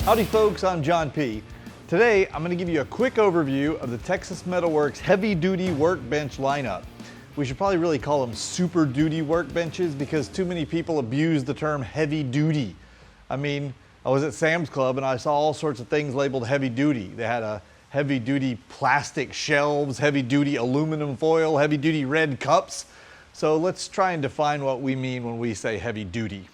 Howdy folks, I'm John P. Today I'm going to give you a quick overview of the Texas Metal Works heavy-duty workbench lineup. We should probably really call them super duty workbenches because too many people abuse the term heavy duty. I mean, I was at Sam's Club and I saw all sorts of things labeled heavy duty. They had a heavy duty plastic shelves, heavy duty aluminum foil, heavy duty red cups. So let's try and define what we mean when we say heavy duty.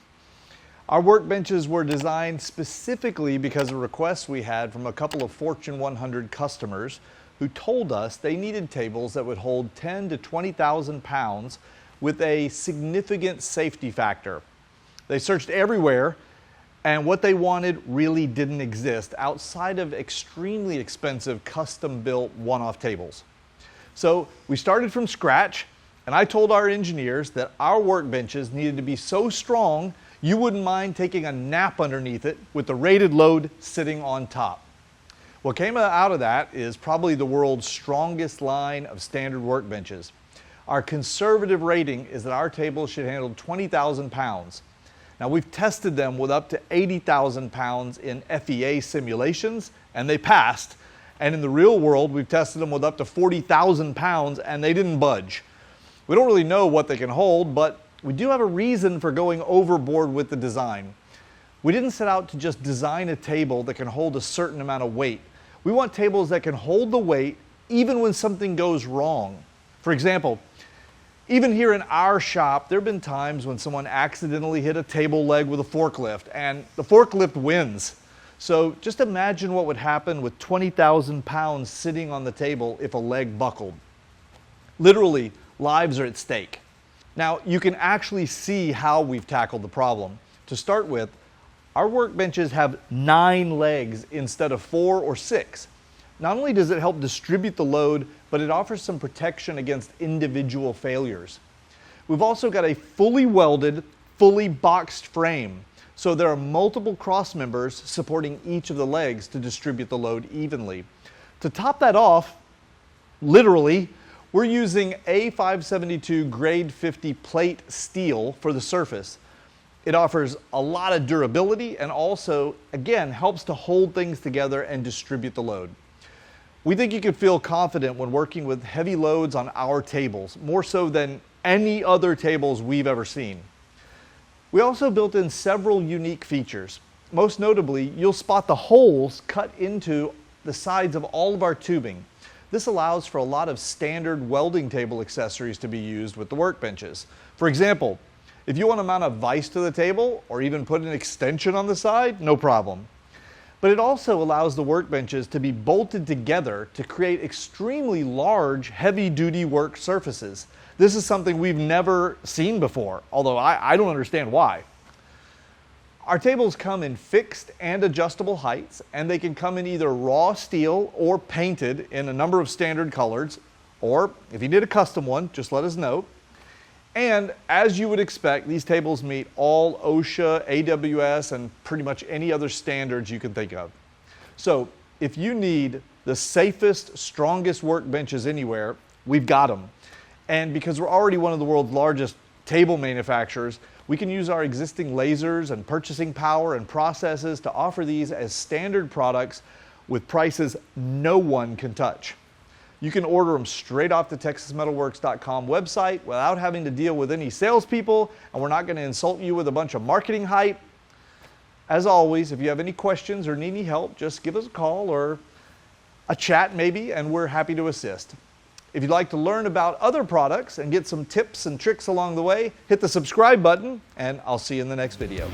Our workbenches were designed specifically because of requests we had from a couple of Fortune 100 customers who told us they needed tables that would hold 10 to 20,000 pounds with a significant safety factor. They searched everywhere, and what they wanted really didn't exist outside of extremely expensive custom-built one-off tables. So we started from scratch, and I told our engineers that our workbenches needed to be so strong you wouldn't mind taking a nap underneath it with the rated load sitting on top. What came out of that is probably the world's strongest line of standard workbenches. Our conservative rating is that our tables should handle 20,000 pounds. Now we've tested them with up to 80,000 pounds in FEA simulations and they passed. And in the real world we've tested them with up to 40,000 pounds and they didn't budge. We don't really know what they can hold, but we do have a reason for going overboard with the design. We didn't set out to just design a table that can hold a certain amount of weight. We want tables that can hold the weight even when something goes wrong. For example, even here in our shop, there have been times when someone accidentally hit a table leg with a forklift and the forklift wins. So just imagine what would happen with 20,000 pounds sitting on the table if a leg buckled. Literally, lives are at stake. Now, you can actually see how we've tackled the problem. To start with, our workbenches have 9 legs instead of 4 or 6. Not only does it help distribute the load, but it offers some protection against individual failures. We've also got a fully welded, fully boxed frame, so there are multiple cross members supporting each of the legs to distribute the load evenly. To top that off, literally, we're using A572 grade 50 plate steel for the surface. It offers a lot of durability and also, again, helps to hold things together and distribute the load. We think you can feel confident when working with heavy loads on our tables, more so than any other tables we've ever seen. We also built in several unique features. Most notably, you'll spot the holes cut into the sides of all of our tubing. This allows for a lot of standard welding table accessories to be used with the workbenches. For example, if you want to mount a vise to the table or even put an extension on the side, no problem. But it also allows the workbenches to be bolted together to create extremely large, heavy-duty work surfaces. This is something we've never seen before, although I don't understand why. Our tables come in fixed and adjustable heights, and they can come in either raw steel or painted in a number of standard colors, or if you need a custom one, just let us know. And as you would expect, these tables meet all OSHA, AWS, and pretty much any other standards you can think of. So if you need the safest, strongest workbenches anywhere, we've got them. And because we're already one of the world's largest table manufacturers, we can use our existing lasers and purchasing power and processes to offer these as standard products with prices no one can touch. You can order them straight off the TexasMetalWorks.com website without having to deal with any salespeople, and we're not going to insult you with a bunch of marketing hype. As always, if you have any questions or need any help, just give us a call or a chat maybe, and we're happy to assist. If you'd like to learn about other products and get some tips and tricks along the way, hit the subscribe button, and I'll see you in the next video.